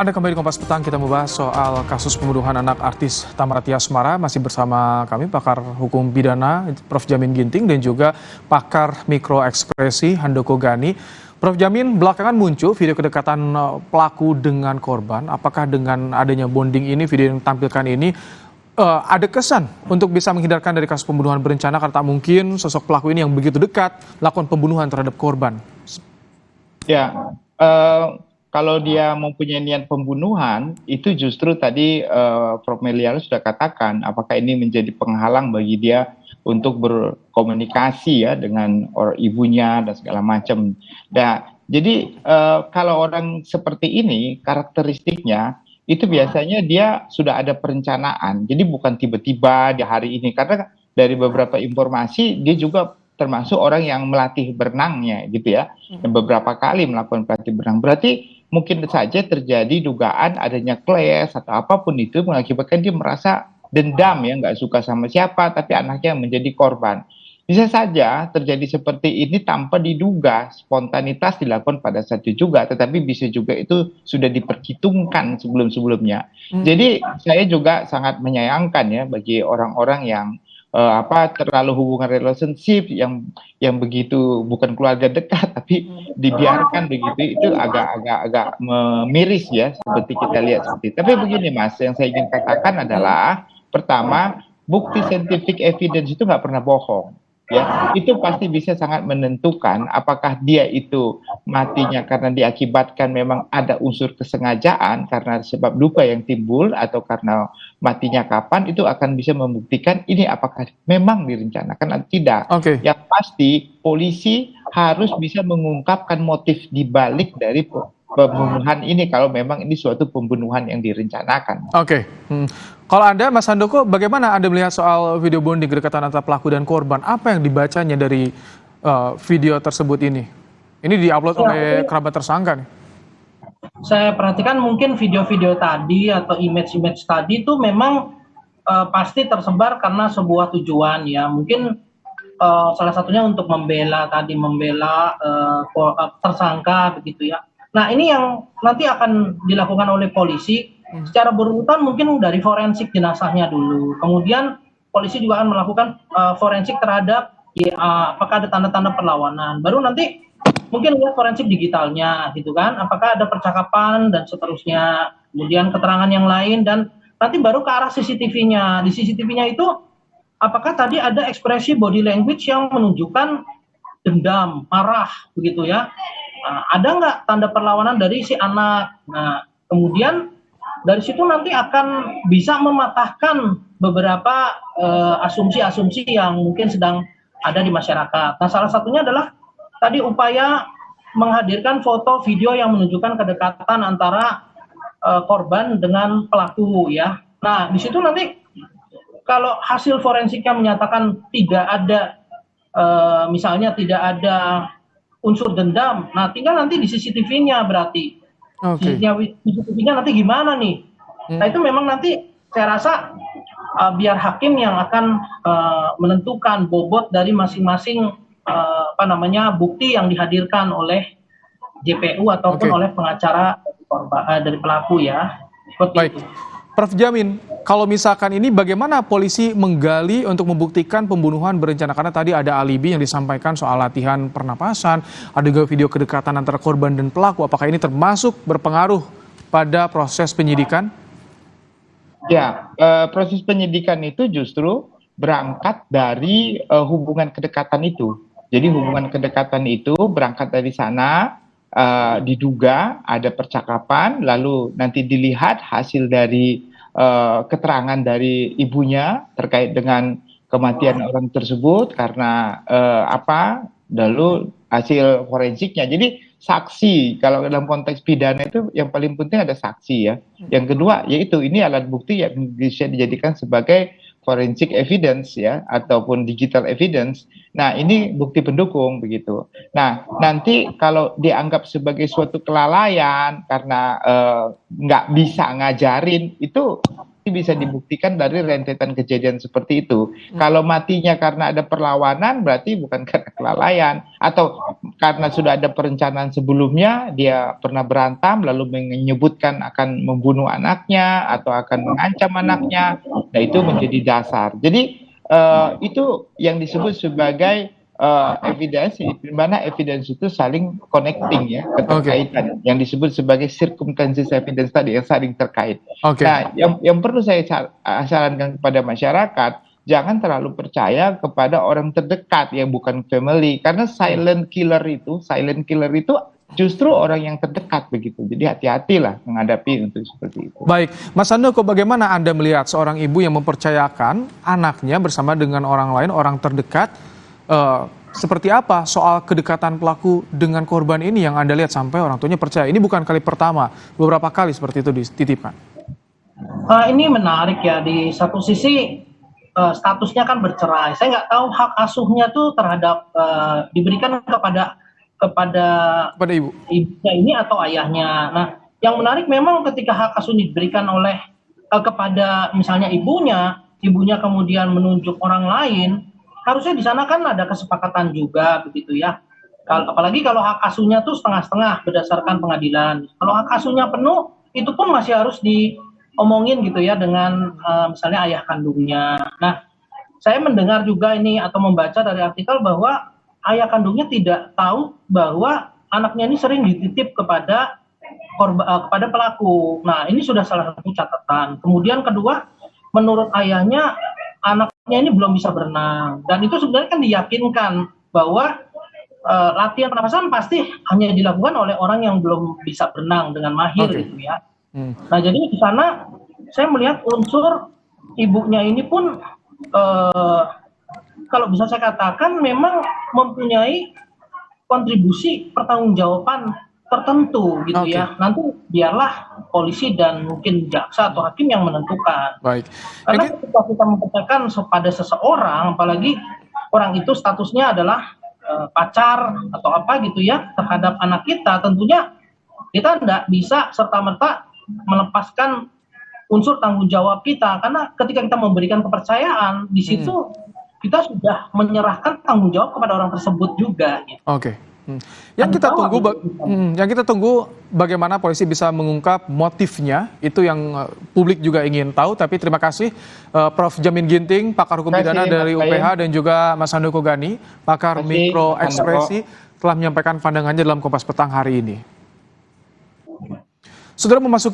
Anda kembali di Kompas Petang, kita membahas soal kasus pembunuhan anak artis Thamma Asmara. Masih bersama kami pakar hukum pidana Prof. Jamin Ginting dan juga pakar mikro ekspresi Handoko Gani. Prof. Jamin, belakangan muncul video kedekatan pelaku dengan korban. Apakah dengan adanya bonding ini, video yang tampilkan ini ada kesan untuk bisa menghindarkan dari kasus pembunuhan berencana karena tak mungkin sosok pelaku ini yang begitu dekat melakukan pembunuhan terhadap korban? Ya, kalau dia mempunyai niat pembunuhan, itu justru tadi Prof. Meliala sudah katakan, apakah ini menjadi penghalang bagi dia untuk berkomunikasi ya dengan ibunya dan segala macam. Nah, jadi kalau orang seperti ini, karakteristiknya itu biasanya dia sudah ada perencanaan. Jadi bukan tiba-tiba di hari ini, karena dari beberapa informasi dia juga termasuk orang yang melatih berenangnya gitu ya, dan beberapa kali melakukan pelatih berenang. Berarti mungkin saja terjadi dugaan adanya clash atau apapun itu mengakibatkan dia merasa dendam ya, nggak suka sama siapa, tapi anaknya menjadi korban. Bisa saja terjadi seperti ini tanpa diduga, spontanitas dilakukan pada saat itu juga, tetapi bisa juga itu sudah diperhitungkan sebelum-sebelumnya. Jadi saya juga sangat menyayangkan ya bagi orang-orang yang terlalu hubungan relationship yang begitu bukan keluarga dekat tapi dibiarkan begitu, itu agak miris ya seperti kita lihat seperti itu. Tapi begini Mas, yang saya ingin katakan adalah pertama, bukti scientific evidence itu nggak pernah bohong. Ya, itu pasti bisa sangat menentukan apakah dia itu matinya karena diakibatkan memang ada unsur kesengajaan karena sebab luka yang timbul atau karena matinya kapan, itu akan bisa membuktikan ini apakah memang direncanakan atau tidak. Yang pasti polisi harus bisa mengungkapkan motif dibalik dari pembunuhan ini kalau memang ini suatu pembunuhan yang direncanakan. Kalau Anda, Mas Handoko, bagaimana Anda melihat soal video bonding kedekatan antara pelaku dan korban? Apa yang dibacanya dari video tersebut ini? Ini diupload oleh kerabat tersangka nih. Saya perhatikan mungkin video-video tadi atau image-image tadi itu memang pasti tersebar karena sebuah tujuan ya. Mungkin salah satunya untuk membela tersangka begitu ya. Nah, ini yang nanti akan dilakukan oleh polisi secara berurutan, mungkin dari forensik jenazahnya dulu. Kemudian polisi juga akan melakukan forensik terhadap apakah ada tanda-tanda perlawanan. Baru nanti mungkin lihat forensik digitalnya gitu kan, apakah ada percakapan dan seterusnya. Kemudian keterangan yang lain dan nanti baru ke arah CCTV-nya. Di CCTV-nya itu apakah tadi ada ekspresi body language yang menunjukkan dendam, marah begitu ya. Nah, ada nggak tanda perlawanan dari si anak? Nah, kemudian dari situ nanti akan bisa mematahkan beberapa asumsi-asumsi yang mungkin sedang ada di masyarakat. Nah, salah satunya adalah tadi upaya menghadirkan foto video yang menunjukkan kedekatan antara korban dengan pelaku ya. Nah, di situ nanti kalau hasil forensiknya menyatakan tidak ada misalnya tidak ada unsur dendam, nah tinggal nanti di CCTV-nya berarti. CCTV-nya nanti gimana nih? Nah, itu memang nanti saya rasa biar hakim yang akan menentukan bobot dari masing-masing bukti yang dihadirkan oleh JPU ataupun oleh pengacara dari pelaku ya. Baik. Prof. Jamin, kalau misalkan ini bagaimana polisi menggali untuk membuktikan pembunuhan berencana? Karena tadi ada alibi yang disampaikan soal latihan pernapasan, ada juga video kedekatan antara korban dan pelaku. Apakah ini termasuk berpengaruh pada proses penyidikan? Ya, proses penyidikan itu justru berangkat dari hubungan kedekatan itu. Jadi hubungan kedekatan itu berangkat dari sana, diduga ada percakapan, lalu nanti dilihat hasil dari keterangan dari ibunya terkait dengan kematian orang tersebut karena lalu hasil forensiknya. Jadi saksi, kalau dalam konteks pidana itu yang paling penting ada saksi ya. Yang kedua yaitu ini alat bukti yang bisa dijadikan sebagai forensic evidence ya, ataupun digital evidence. Nah, ini bukti pendukung begitu. Nah, nanti kalau dianggap sebagai suatu kelalaian karena nggak bisa ngajarin, itu bisa dibuktikan dari rentetan kejadian seperti itu. Kalau matinya karena ada perlawanan, berarti bukan karena kelalaian. Atau karena sudah ada perencanaan sebelumnya, dia pernah berantem lalu menyebutkan akan membunuh anaknya atau akan mengancam anaknya, nah itu menjadi dasar. Jadi itu yang disebut sebagai evidence, di mana evidence itu saling connecting ya, keterkaitan, yang disebut sebagai circumstances evidence tadi yang saling terkait. Nah, yang perlu saya sarankan kepada masyarakat, jangan terlalu percaya kepada orang terdekat yang bukan family, karena silent killer itu justru orang yang terdekat begitu. Jadi hati-hatilah menghadapi untuk seperti itu. Baik, Mas Handoko, bagaimana Anda melihat seorang ibu yang mempercayakan anaknya bersama dengan orang lain, orang terdekat, seperti apa soal kedekatan pelaku dengan korban ini yang Anda lihat sampai orang tuanya percaya? Ini bukan kali pertama, beberapa kali seperti itu dititipkan. Ini menarik ya, di satu sisi statusnya kan bercerai. Saya nggak tahu hak asuhnya tuh terhadap diberikan kepada ibunya ini atau ayahnya. Nah, yang menarik memang ketika hak asuh diberikan oleh kepada misalnya ibunya kemudian menunjuk orang lain, harusnya di sana kan ada kesepakatan juga begitu ya. Apalagi kalau hak asuhnya tuh setengah-setengah berdasarkan pengadilan. Kalau hak asuhnya penuh, itu pun masih harus diomongin gitu ya dengan misalnya ayah kandungnya. Nah, saya mendengar juga ini atau membaca dari artikel bahwa ayah kandungnya tidak tahu bahwa anaknya ini sering dititip kepada pelaku. Nah, ini sudah salah satu catatan. Kemudian kedua, menurut ayahnya anaknya ini belum bisa berenang, dan itu sebenarnya kan diyakinkan bahwa latihan pernapasan pasti hanya dilakukan oleh orang yang belum bisa berenang dengan mahir gitu ya. Nah, jadi di sana saya melihat unsur ibunya ini pun kalau bisa saya katakan memang mempunyai kontribusi pertanggungjawaban tertentu gitu ya. Nanti biarlah polisi dan mungkin jaksa atau hakim yang menentukan. Baik. Karena ketika kita mempercayakan pada seseorang, apalagi orang itu statusnya adalah pacar atau apa gitu ya terhadap anak kita, tentunya kita tidak bisa serta-merta melepaskan unsur tanggung jawab kita, karena ketika kita memberikan kepercayaan di situ kita sudah menyerahkan tanggung jawab kepada orang tersebut juga. Gitu. Oke. Yang kita tunggu bagaimana polisi bisa mengungkap motifnya, itu yang publik juga ingin tahu. Tapi terima kasih Prof. Jamin Ginting, pakar hukum pidana dari UPH, dan juga Mas Handoko Gani, pakar mikro ekspresi, telah menyampaikan pandangannya dalam Kompas Petang hari ini. Saudara, memasuki